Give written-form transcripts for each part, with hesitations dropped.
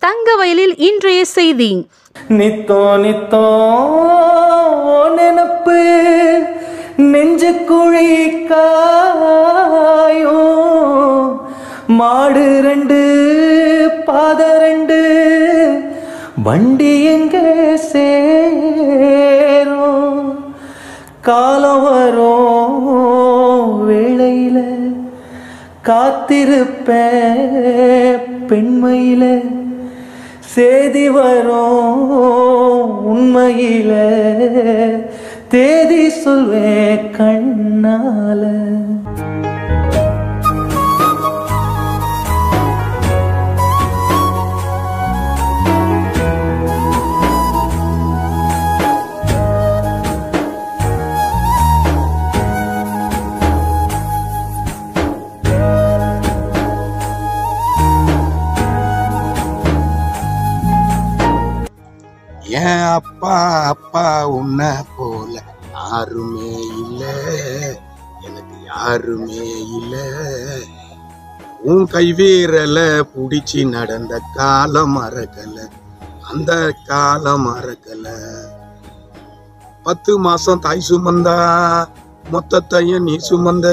தங்கவயலில் இன்றைய செய்தி. நித்தோ நித்தோ நினப்பு நெஞ்சு குழி காயோ, மாடு ரெண்டு பாத ரெண்டு வண்டி எங்க சேரும், காலம் வரும் வேளையில காத்திருப்பேன் பெண்மையில, சேதி வரும் உண்மையில தேதி சொல்வேன் கண்ணால. என் அப்பா அப்பா உன்னை போல யாருமே இல்ல, எனக்கு யாருமே இல்ல, உன் கைவீரல புடிச்சு நடந்த காலம் மறக்கல, அந்த காலம் மறக்கல. 10 மாசம் தாய் சுமந்தா மொத்தத்தையும் நீ சுமந்த,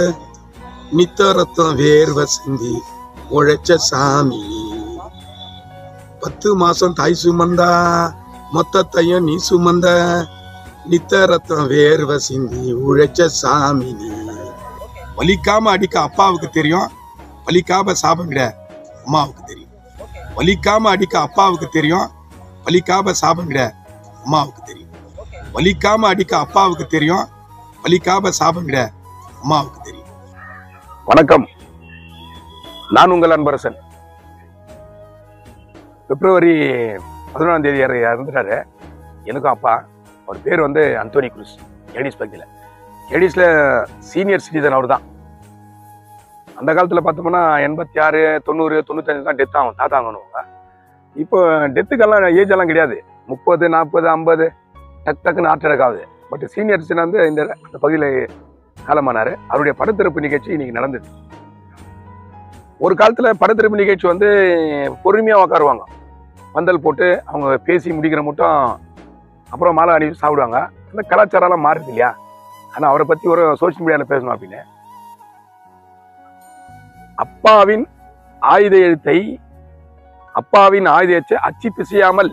நித்த ரத்தம் வேர்வை சிந்தி உழைச்ச சாமி. 10 மாசம் தாய் சுமந்தா மொத்தத்தையும் நீ சுமந்த, நித்த ரத்தம் வேர்வை சிந்தி உழைச்ச சாமி நீ. வலிக்காம அடிக்க அப்பாவுக்கு தெரியும், வலிக்காம சாப்பிட அம்மாவுக்கு தெரியும். வலிக்காம அடிக்க அப்பாவுக்கு தெரியும், வலிக்காம சாப்பிட அம்மாவுக்கு தெரியும். வலிக்காம அடிக்க அப்பாவுக்கு தெரியும், வலிக்காம சாப்பிட அம்மாவுக்கு தெரியும். வணக்கம், நான் உங்கள் அன்பரசன். பிப்ரவரி 11ஆம் தேதி இறந்துட்டாரு எனக்கும் அப்பா. அவர் பேர் வந்து அந்தோனி குரூஸ். கேடிஸ் பகுதியில், கேடிஸில் சீனியர் சிட்டிசன் அவர் தான். அந்த காலத்தில் பார்த்தோம்னா 86, 90, 95 தான் டெத் ஆகும், தாத்தாங்கணுவாங்க. இப்போ டெத்துக்கெல்லாம் ஏஜ் எல்லாம் கிடையாது, 30, 40, 50 டக்குன்னு ஹார்ட் அட்டாக் ஆகுது. பட் சீனியர் சிட்டிசன் வந்து இந்த பகுதியில் காலமானார். அவருடைய படத்திறப்பு நிகழ்ச்சி இன்னைக்கு நடந்தது. ஒரு காலத்தில் படத்திறப்பு நிகழ்ச்சி வந்து பொறுமையாக உட்காருவாங்க, பந்தல் போட்டு அவங்க பேசி முடிக்கிற மட்டும், அப்புறம் மாலை அணிவிச்சு சாப்பிடுவாங்க. அந்த கலாச்சாரம்லாம் மாறுது இல்லையா? ஆனால் அவரை பற்றி ஒரு சோசியல் மீடியாவில் பேசணும் அப்படின்னு, அப்பாவின் ஆயுத எழுத்தை அச்சு பிசையாமல்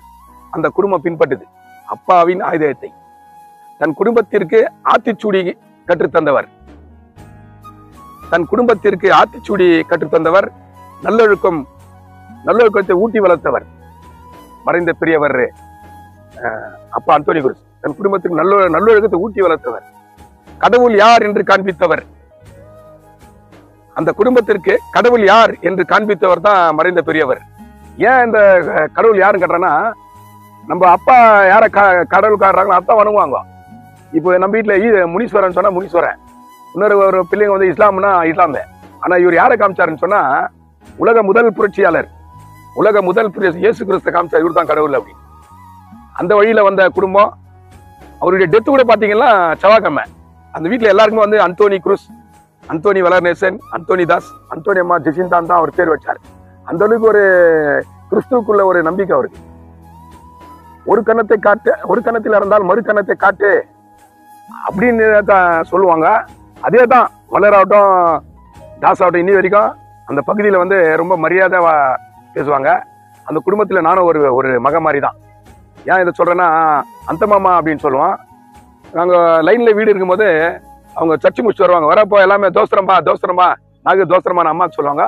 அந்த குடும்பம் பின்பற்றுது. அப்பாவின் ஆயுத எழுத்தை தன் குடும்பத்திற்கு ஆத்திச்சூடி கற்றுத்தந்தவர், நல்லொழுக்கத்தை ஊட்டி வளர்த்தவர் மறைந்த பெரியவர் அப்பா அந்தோனி குரூஸ். தன் குடும்பத்துக்கு நல்லொழுக்கத்தை ஊட்டி வளர்த்தவர், கடவுள் யார் என்று காண்பித்தவர். அந்த குடும்பத்திற்கு கடவுள் யார் என்று காண்பித்தவர் தான் மறைந்த பெரியவர். ஏன் இந்த கடவுள் யாருன்னு கேட்டோம்னா, நம்ம அப்பா யார கடவுள் காட்டுறாங்களோ அதான் வணங்குவாங்க. இப்போ நம்ம வீட்டுல முனீஸ்வரன் சொன்னா முனீஸ்வரன், இன்னொரு ஒரு பிள்ளைங்க வந்து இஸ்லாம்னா இஸ்லாம். ஆனா இவர் யாரை காமிச்சாருன்னு சொன்னா, உலக முதல் புரட்சியாளர், இயேசு கிறிஸ்து காமிச்சார், இவர் தான் கடவுள் அப்படி. அந்த வழியில வந்த குடும்பம். அவருடைய டெத்து கூட பாத்தீங்கன்னா செவ்வாய்க்கிழமை. அந்த வீட்டுல எல்லாருக்குமே வந்து Anthony Cruz, Anthony Valarnesan, Anthony Das, Anthony அம்மா ஜெசிந்தான் தான் அவர் பேர் வச்சார். அந்த அளவுக்கு ஒரு கிறிஸ்துவுக்குள்ள ஒரு நம்பிக்கை அவருக்கு. ஒரு கணத்தை காட்டு, ஒரு கணத்தில் இருந்தால் மறு கணத்தை காட்டு அப்படின்னு சொல்லுவாங்க. அதே தான் வளராகட்டும் தாஸாகட்டும் இன்னி வரைக்கும் அந்த பகுதியில் வந்து ரொம்ப மரியாதை பேசுவாங்க. அந்த குடும்பத்தில் நானும் ஒரு மக மாதிரி தான். ஏன் இதை சொல்றேன்னா, அந்த மாமா அப்படின்னு சொல்லுவோம். நாங்கள் லைனில் வீடு இருக்கும்போது அவங்க சர்ச்சு முடிச்சு வருவாங்க. வரப்போ எல்லாமே தோசரம்பா நாங்கள் தோசரம்பான்னு அம்மா சொல்லுவாங்க.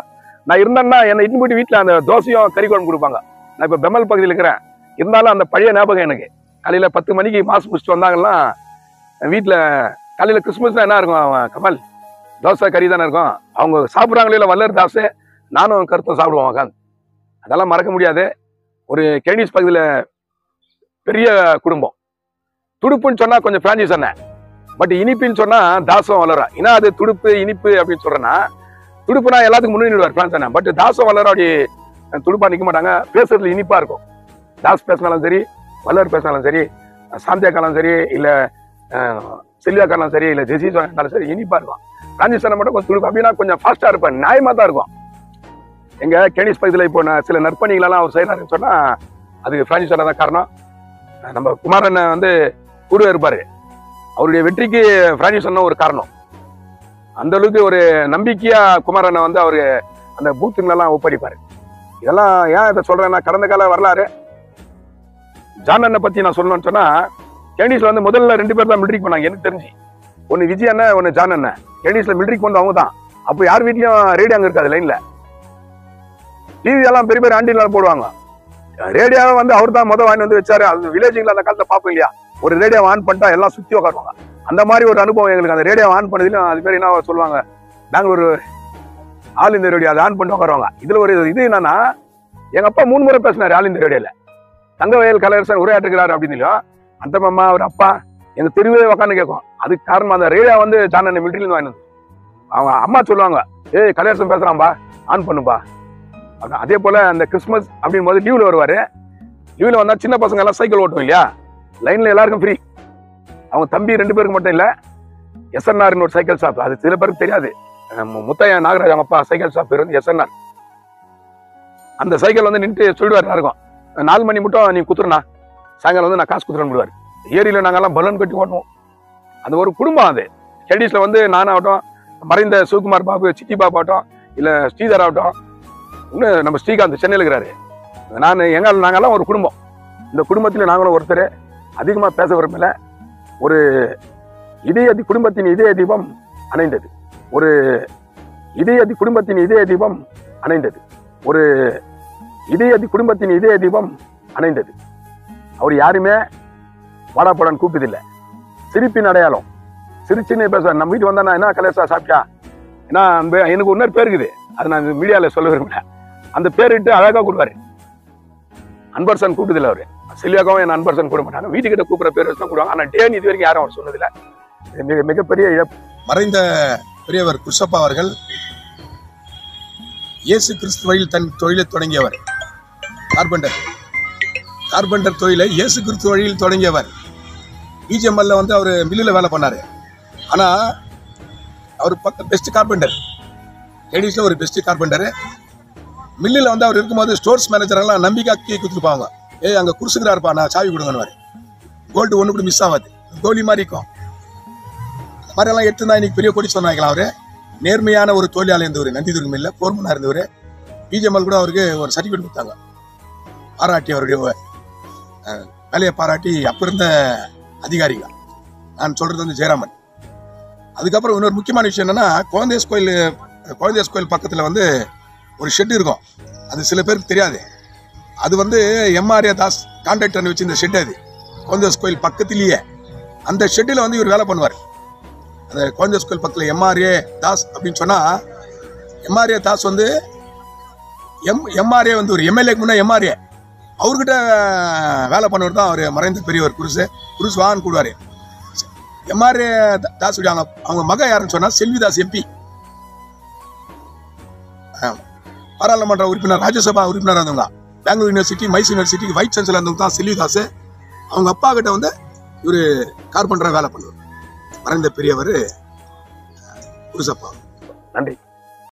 நான் இருந்தேன்னா என்னை இட்டு போயிட்டு வீட்டில் அந்த தோசையும் கறி குழம்பு கொடுப்பாங்க. நான் இப்போ பெமல் பகுதியில் இருக்கிறேன், இருந்தாலும் அந்த பழைய ஞாபகம் எனக்கு. காலையில் 10 மணிக்கு மாசு முடிச்சுட்டு வந்தாங்கன்னா வீட்டில் காலையில் கிறிஸ்மஸ்லாம் என்ன இருக்கும் கமல், தோசை கறி தானே இருக்கும். அவங்க சாப்பிட்றாங்களே இல்லை வல்லர் தாசு, நானும் கருத்தும் சாப்பிடுவோம் உட்காந்து. அதெல்லாம் மறக்க முடியாது. ஒரு கேடிஸ் பகுதியில் பெரிய குடும்பம். துடுப்புன்னு சொன்னா கொஞ்சம் பிரான்சி சொன்னேன், பட் இனிப்புன்னு சொன்னா தாசம் வளரா. ஏன்னா அது துடுப்பு இனிப்பு அப்படின்னு சொல்றேன்னா, துடுப்புனா எல்லாத்துக்கும் முன்னாடி பிரான்ஸ் சொன்னேன். பட் தாசம் வளர அப்படி துடுப்பா நிற்க மாட்டாங்க, பேசுறதுல இனிப்பா இருக்கும். தாஸ் பேசினாலும் சரி, வல்லர் பேசினாலும் சரி, சாந்தியாக்காலும் சரி, இல்ல செல்வியாக்காலும் சரி, இல்ல ஜெசி இருந்தாலும் சரி, இனிப்பா இருக்கும். பிரான்சி சொன்ன மட்டும் கொஞ்சம் துடுப்பு அப்படின்னா கொஞ்சம் ஃபாஸ்டா இருப்பேன், நியாயமா தான் இருக்கும். எங்க கேணிஸ் பகுதியில் இப்போ சில நற்பணிகளெல்லாம் அவர் செய்யறாருன்னு சொன்னா அதுக்கு பிரான்சிஸ் அண்ணா தான் காரணம். நம்ம குமாரண்ண வந்து கூட இருப்பாரு, அவருடைய வெற்றிக்கு பிரான்சிஸ் அண்ணா ஒரு காரணம். அந்த அளவுக்கு ஒரு நம்பிக்கையா குமாரண்ண வந்து அவரு அந்த பூத்துங்களெல்லாம் ஒப்படைப்பாரு. இதெல்லாம் ஏன் இதை சொல்றேன்னா, கடந்த கால வரலாறு ஜான் அண்ணனை பத்தி நான் சொல்லணும்னு சொன்னா, கேண்டிஸ்ல வந்து முதல்ல 2 பேர் தான் மிலிட்ரிக்கு போனாங்க எனக்கு தெரிஞ்சு. ஒன்னு விஜய் அண்ணன், ஒன்னு ஜான் அண்ணன். கேண்டிஸ்ல மிலிட்ரிக்கு வந்து அவங்க தான். அப்போ யார் வீட்லயும் ரேடியோ அங்க இருக்காது லைன்ல. டிவி எல்லாம் பெரிய பெரிய ஆண்டிலாம் போடுவாங்க. ரேடியோவை வந்து அவர் தான் வாங்கி வந்து வச்சாரு. அது வில்லேஜிங்ல அந்த காலத்தை பார்ப்போம் இல்லையா, ஒரு ரேடியோ ஆன் பண்ணிட்டா எல்லாம் சுத்தி உட்காருவாங்க. அந்த மாதிரி ஒரு அனுபவம் எங்களுக்கு. அந்த ரேடியோ ஆன் பண்ணதுலயும் அது பேர் என்ன சொல்லுவாங்க, பெங்களூர் ஆல் இந்த ரேடியோ அதை ஆன் பண்ணி உட்காருவாங்க. இதுல ஒரு இது என்னன்னா, எங்க அப்பா 3 முறை பேசினாரு ஆல் இந்த ரேடியோல. தங்கவயல் கலையரசன் உரையாற்றுகிறாரு அப்படின்னு. அந்த மாமா அவர் அப்பா எங்க தெருவே உட்காந்து கேட்கும். அதுக்கு காரணம் அந்த ரேடியோ வந்து ஜான் அண்ணன் மிலிட்டரியில இருந்து வாங்கினது. அவங்க அம்மா சொல்லுவாங்க, ஏய் கலையரசன் பேசுறான்பா, ஆன் பண்ணுப்பா. அதே போல அந்த கிறிஸ்துமஸ் அப்படின் போது லீவ்ல வருவாரு. லீவ்ல வந்தா சின்ன பசங்க எல்லாம் சைக்கிள் ஓட்டும் இல்லையா, லைன்ல எல்லாருக்கும் ஃப்ரீ. அவங்க தம்பி 2 பேருக்கு மட்டும் இல்ல, SNR ஒரு சைக்கிள் ஷாப், அது சில பேருக்கு தெரியாது. முத்தையா நாகராஜ் அவங்க அப்பா சைக்கிள் ஷாப் பேர் வந்து SNR. அந்த சைக்கிள் வந்து நின்று சொல்லிடுவாரு எல்லாருக்கும், 4 மணி மட்டும் நீ குத்துறனா, சாயங்காலம் வந்து நான் காசு குத்துறேன்னு விடுவாரு. ஏரியில நாங்கெல்லாம் பலூன் கட்டி ஓட்டுவோம். அந்த ஒரு குடும்பம். அது கேடிஸ்ல வந்து நானாகட்டும், மறைந்த சிவகுமார் பாபு சிட்டி பாபு ஆகட்டும், இல்ல ஸ்ரீதர் ஆகட்டும், இன்னும் நம்ம ஸ்ரீகாந்த் சென்னையில் இருக்கிறாரு. நாங்கெல்லாம் ஒரு குடும்பம். இந்த குடும்பத்துல நாங்களும் ஒருத்தர். அதிகமா பேச விரும்பல. ஒரு குடும்பத்தின் இதய தீபம் அணைந்தது. ஒரு குடும்பத்தின் இதய தீபம் அணைந்தது. ஒரு குடும்பத்தின் இதய தீபம் அணைந்தது. அவர் யாருமே வாடாப்படான்னு கூப்பிட்டதில்லை. சிரிப்பின் அடையாளம். சிரிச்சுன்னு பேசுவார். நம்ம வீட்டு வந்தா என்ன கலேசா சாப்பிட்டா, ஏன்னா எனக்கு இன்னொரு பேர் இருக்குது, அது நான் மீடியால சொல்ல விரும்பல. அந்த பேரிட்டு அழகா கூடுவாரு. அன்பர்சன் கூப்பிட்டதில்லை அவரு. செல்வியாகவும் என்ன அன்பர்சன் கூட மாட்டாங்க. வீட்டுக்கிட்ட கூப்பிடுற பேர் வச்சு தான் கூடுவாங்க. ஆனா டேன் இது வரைக்கும் யாரும் அவர் சொன்னதில்லை. மிகப்பெரிய இழப்பு. மறைந்த பெரியவர் குருசப்பா அவர்கள் இயேசு கிறிஸ்து வழியில் தன் தொழிலை தொடங்கியவர். கார்பெண்டர் தொழிலை இயேசு கிறிஸ்து வழியில் தொடங்கியவர். பிஜிஎம்எல்ல வந்து அவர் மில்லில் வேலை பண்ணாரு. ஆனா அவர் பெஸ்ட் கார்பெண்டர், கேடிஸ்ல ஒரு பெஸ்ட் கார்பெண்டர். மில்லில் வந்து அவர் இருக்கும்போது ஸ்டோர்ஸ் மேனேஜர் எல்லாம் நம்பிக்கை கொடுத்துருப்பாங்க. ஏய் அங்க குருசுகிறாருப்பா, நான் சாவி கொடுங்கன்னு. கோல்டு ஒண்ணு கூட மிஸ் ஆகாது, கோலி மாதிரி இருக்கும். அந்த மாதிரி எல்லாம் எடுத்துதான் இன்னைக்கு பெரிய கொடி சொன்னாங்களா. அவரு நேர்மையான ஒரு தொழிலாளர் இருந்தவர். நந்திதுர்க மில்ல போர்மனா இருந்தவர். பிஜிஎம்எல் கூட அவருக்கு ஒரு சர்டிபிகேட் கொடுத்தாங்க, பாராட்டி அவருடைய வேலையை பாராட்டி. அப்ப இருந்த அதிகாரிகள், நான் சொல்றது வந்து ஜெயராமன். அதுக்கப்புறம் இன்னொரு முக்கியமான விஷயம் என்னன்னா, குழந்தையஸ் கோயில் பக்கத்துல வந்து ஒரு ஷெட் இருக்கும். அது சில பேருக்கு தெரியாது. அது வந்து MRA தாஸ் கான்ட்ராக்டர் வச்சு இந்த ஷெட். அது குழந்தையஸ் கோயில் பக்கத்திலேயே. அந்த ஷெட்டில் வந்து இவர் வேலை பண்ணுவார். அந்த குழந்தையஸ் கோயில் பக்கத்தில் MRA தாஸ் அப்படின்னு சொன்னா, MRA தாஸ் வந்து MRA வந்து ஒரு MLA முன்னா MRA அவர்கிட்ட வேலை பண்ணவர் தான் அவர் மறைந்த பெரியவர் குருஸ் வாகன் கூடுவாரு. MRA தாஸ் அவங்க மக யாருன்னு சொன்னா செல்விதாஸ் MP, பாராளுமன்ற உறுப்பினர், ராஜ்யசபா உறுப்பினர் இருந்தவங்க. பெங்களூர் யூனிவர்சிட்டி, மைசூர் யூனிவர்சிட்டிக்கு வைஸ் சான்சலர் இருந்தவங்க தான் செல்விதாஸ். அவங்க அப்பா கிட்ட வந்து இவரு கார்பெண்டரா வேலை பண்ணுவார். மறைந்த பெரியவர் குருசப்பா. நன்றி.